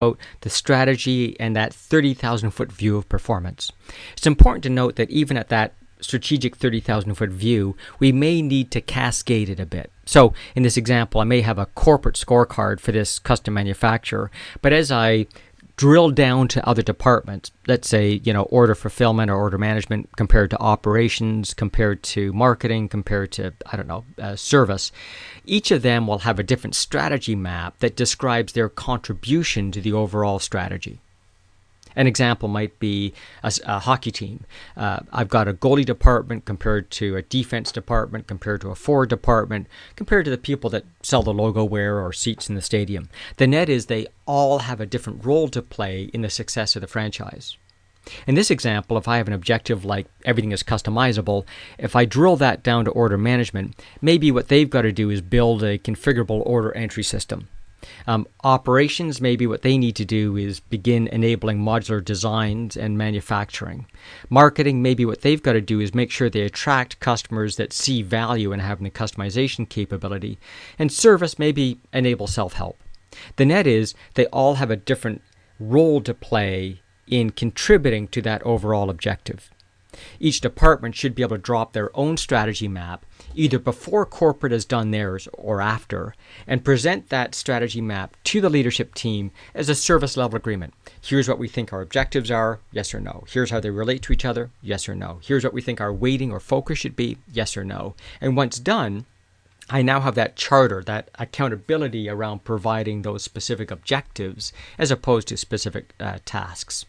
about the strategy and that 30,000 foot view of performance. It's important to note that even at that strategic 30,000 foot view, we may need to cascade it a bit. So in this example, I may have a corporate scorecard for this custom manufacturer, but as I drill down to other departments, let's say, order fulfillment or order management compared to operations, compared to marketing, compared to, service, each of them will have a different strategy map that describes their contribution to the overall strategy. An example might be a hockey team. I've got a goalie department compared to a defense department, compared to a forward department, compared to the people that sell the logo wear or seats in the stadium. The net is they all have a different role to play in the success of the franchise. In this example, if I have an objective like everything is customizable, if I drill that down to order management, maybe what they've got to do is build a configurable order entry system. Operations, maybe what they need to do is begin enabling modular designs and manufacturing. Marketing, maybe what they've got to do is make sure they attract customers that see value in having a customization capability. And service, maybe enable self-help. The net is they all have a different role to play in contributing to that overall objective. Each department should be able to drop their own strategy map either before corporate has done theirs or after, and present that strategy map to the leadership team as a service level agreement. Here's what we think our objectives are, yes or no. Here's how they relate to each other, yes or no. Here's what we think our weighting or focus should be, yes or no. And once done, I now have that charter, that accountability around providing those specific objectives as opposed to specific tasks.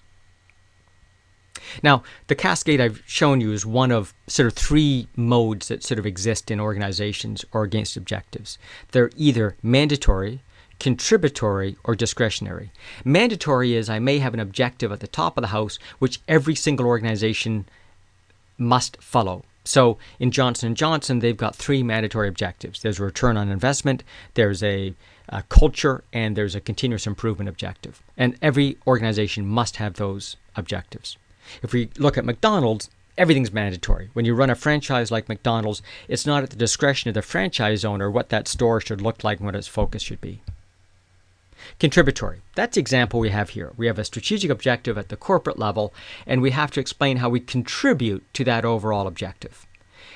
Now, the cascade I've shown you is one of sort of three modes that sort of exist in organizations or against objectives. They're either mandatory, contributory, or discretionary. Mandatory is I may have an objective at the top of the house which every single organization must follow. So in Johnson & Johnson, they've got three mandatory objectives. There's a return on investment, there's a culture, and there's a continuous improvement objective. And every organization must have those objectives. If we look at McDonald's, everything's mandatory. When you run a franchise like McDonald's, it's not at the discretion of the franchise owner what that store should look like and what its focus should be. Contributory. That's the example we have here. We have a strategic objective at the corporate level, and we have to explain how we contribute to that overall objective.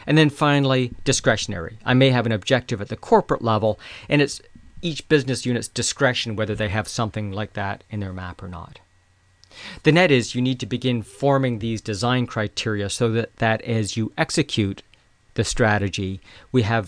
And then finally, discretionary. I may have an objective at the corporate level, and it's each business unit's discretion whether they have something like that in their map or not. The net is you need to begin forming these design criteria so that as you execute the strategy, we have